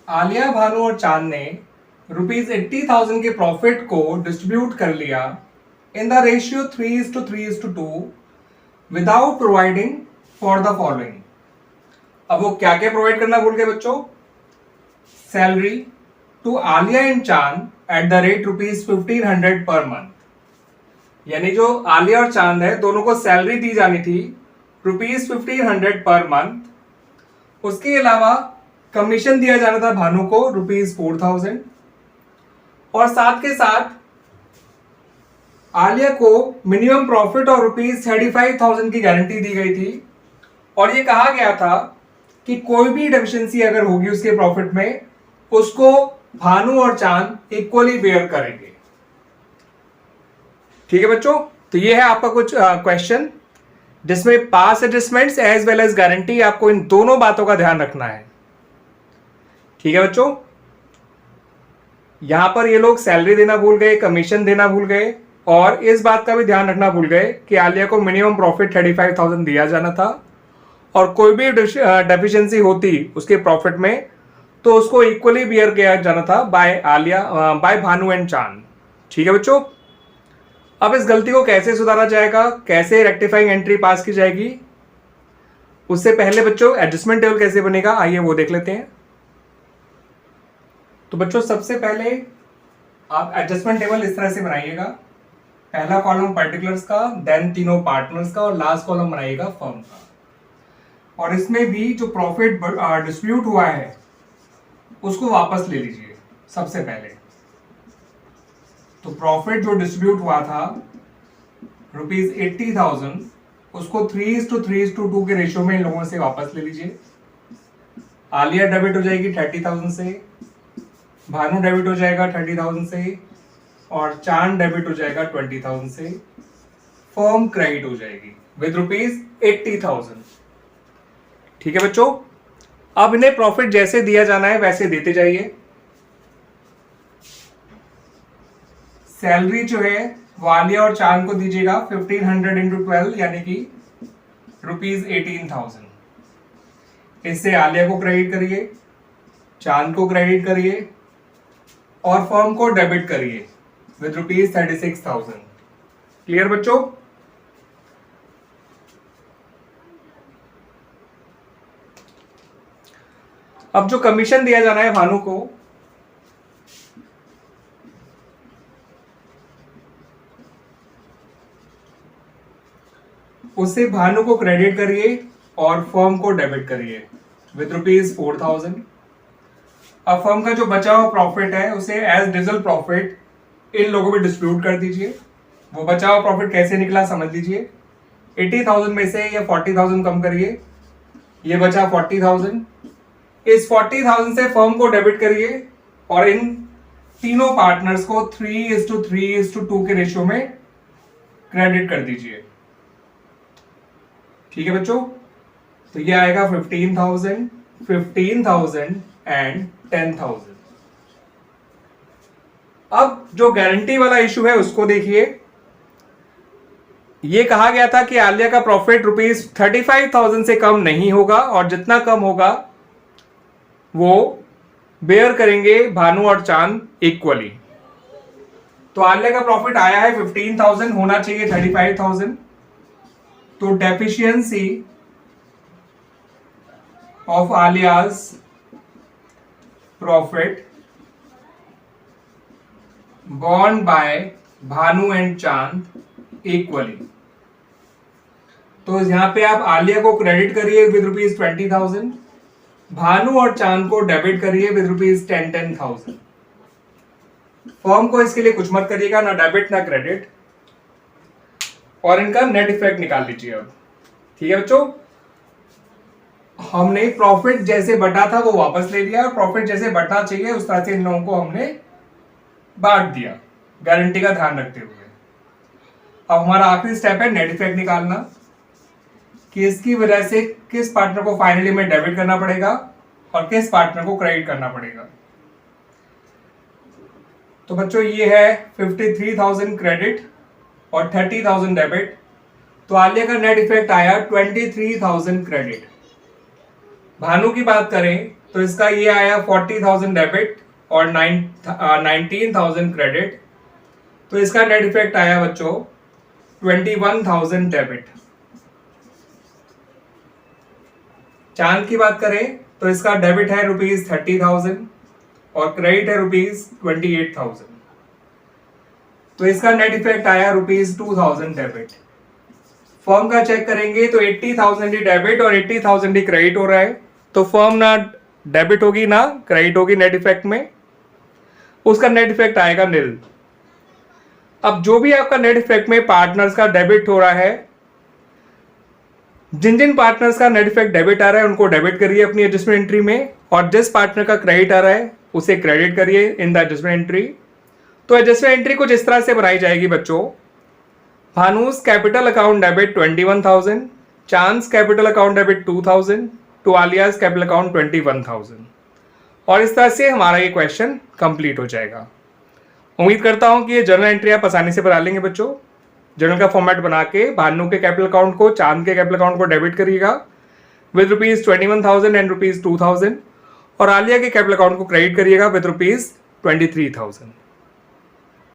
आलिया, भानु और चांद ने ₹80,000 के प्रॉफिट को डिस्ट्रीब्यूट कर लिया in the ratio 3:3:2 without providing for the following. अब वो क्या क्या प्रोवाइड करना भूल गए बच्चों? सैलरी टू आलिया एंड चांद at the rate ₹1,500 per month. यानी जो आलिया और चांद है दोनों को सैलरी दी जानी थी ₹1,500 पर मंथ। उसके अलावा कमीशन दिया जाना था भानु को ₹4,000 और साथ के साथ आलिया को मिनिमम प्रॉफिट और ₹35,000 की गारंटी दी गई थी और ये कहा गया था कि कोई भी डेफिशिएंसी अगर होगी उसके प्रॉफिट में उसको भानु और चांद इक्वली बेयर करेंगे। ठीक है बच्चों, तो ये है आपका कुछ क्वेश्चन जिसमें past adjustments as well as guarantee, आपको इन दोनों बातों का ध्यान रखना है। ठीक है बच्चों, यहां पर ये लोग सैलरी देना भूल गए, कमीशन देना भूल गए और इस बात का भी ध्यान रखना भूल गए कि आलिया को मिनिमम प्रॉफिट 35,000 दिया जाना था और कोई भी डेफिशिएंसी होती उसके प्रॉफिट में तो उसको इक्वली बियर किया जाना था बाय भानु एंड चांद। ठीक है बच्चों, अब इस गलती को कैसे सुधारा जाएगा, कैसे रेक्टिफाइंग एंट्री पास की जाएगी, उससे पहले बच्चों एडजस्टमेंट टेबल कैसे बनेगा आइए वो देख लेते हैं। तो बच्चों सबसे पहले आप एडजस्टमेंट टेबल इस तरह से बनाइएगा, पहला कॉलम पर्टिकुलर्स का, देन तीनों पार्टनर्स का और लास्ट कॉलम बनाइएगा फर्म का। और इसमें भी जो प्रॉफिट डिस्ट्रीब्यूट हुआ है उसको वापस ले लीजिए सबसे पहले। तो प्रॉफिट जो डिस्ट्रीब्यूट हुआ था ₹80,000 उसको 3:3:2 के रेशियो में इन लोगों से वापस ले लीजिए। आलिया डेबिट हो जाएगी 30,000 से, भानु डेबिट हो जाएगा 30,000 से और चांद डेबिट हो जाएगा 20,000 से। फर्म क्रेडिट हो जाएगी विद ₹80,000। ठीक है बच्चों, अब इन्हें प्रॉफिट जैसे दिया जाना है वैसे देते जाइए। सैलरी जो है वो आलिया और चांद को दीजिएगा 1500 इंटू 12 यानी कि ₹18,000। इससे आलिया को क्रेडिट करिए, चांद को क्रेडिट करिए और फर्म को डेबिट करिए विद ₹36,000। क्लियर बच्चों? अब जो कमीशन दिया जाना है भानु को उससे भानु को क्रेडिट करिए और फर्म को डेबिट करिए विद ₹4,000। अब फर्म का जो बचा हुआ प्रॉफिट है उसे एज डीजल प्रॉफिट इन लोगों में डिस्ट्रीब्यूट कर दीजिए। वो बचा हुआ प्रॉफिट कैसे निकला समझ लीजिए। 80,000 में से ये 40,000 कम करिए, ये बचा 40,000। इस 40,000 से फर्म को डेबिट करिए और इन तीनों पार्टनर्स को 3:3:2 के रेशियो में क्रेडिट कर दीजिए। ठीक है बच्चों, तो ये आएगा 15,000, 15,000 एंड 10,000। अब जो गारंटी वाला इशू है उसको देखिए। ये कहा गया था कि आलिया का प्रॉफिट ₹35,000 से कम नहीं होगा और जितना कम होगा वो बेयर करेंगे भानु और चांद इक्वली। तो आलिया का प्रॉफिट आया है 15,000, होना चाहिए 35,000। तो deficiency of Aliya's profit borne by Bhanu and Chand equally. तो यहां पे आप आलिया को क्रेडिट करिए विद ₹20,000, भानु और चांद को डेबिट करिए विद ₹10,000। फर्म को इसके लिए कुछ मत करिएगा, ना डेबिट ना क्रेडिट, और इनका नेट इफेक्ट निकाल लीजिए अब। ठीक है बच्चों, हमने प्रॉफिट जैसे बटा था वो वापस ले लिया और प्रॉफिट जैसे बटना चाहिए उस तरह से इन लोगों को हमने बांट दिया गारंटी का ध्यान रखते हुए। अब हमारा आखिरी स्टेप है नेट इफेक्ट निकालना कि इसकी वजह से किस पार्टनर को फाइनली में डेबिट करना पड़ेगा और किस पार्टनर को क्रेडिट करना पड़ेगा। तो बच्चों ये है 53,000 क्रेडिट और 30,000 डेबिट, तो आलिया का नेट इफेक्ट आया 23,000 क्रेडिट। भानु की बात करें तो इसका ये आया 40,000 डेबिट और 19,000 क्रेडिट। तो इसका नेट इफेक्ट आया बच्चों 21,000 डेबिट। चांद की बात करें तो इसका डेबिट है ₹30,000 और क्रेडिट है ₹28,000। तो इसका नेट इफेक्ट आया ₹2,000 डेबिट। फर्म का चेक करेंगे तो 80,000 ही डेबिट और 80,000 ही क्रेडिट हो रहा है, तो फर्म ना डेबिट होगी ना क्रेडिट होगी नेट इफेक्ट में, उसका नेट इफेक्ट आएगा नील। अब जो भी आपका नेट इफेक्ट में पार्टनर्स का डेबिट हो रहा है, जिन जिन पार्टनर्स का नेट इफेक्ट डेबिट आ रहा है उनको डेबिट करिए अपनी एडजस्टमेंट एंट्री में, और जिस पार्टनर का क्रेडिट आ रहा है उसे क्रेडिट करिए इन द एडजस्टमेंट एंट्री। तो एडजस्टमेंट एंट्री कुछ इस तरह से बनाई जाएगी बच्चों। Bhanu's capital account debit 21,000, Chand's capital account debit 2,000, to Aliya's capital account 21,000। और इस तरह से हमारा ये क्वेश्चन कंप्लीट हो जाएगा। उम्मीद करता हूं कि ये जर्नल एंट्री आप आसानी से बना लेंगे बच्चों। जर्नल का फॉर्मेट बना के भानु के कैपिटल अकाउंट को, चांद के कैपिटल अकाउंट को डेबिट करिएगा विद ₹21,000 एंड ₹2,000, और आलिया के कैपिटल अकाउंट को क्रेडिट करिएगा विद ₹23,000।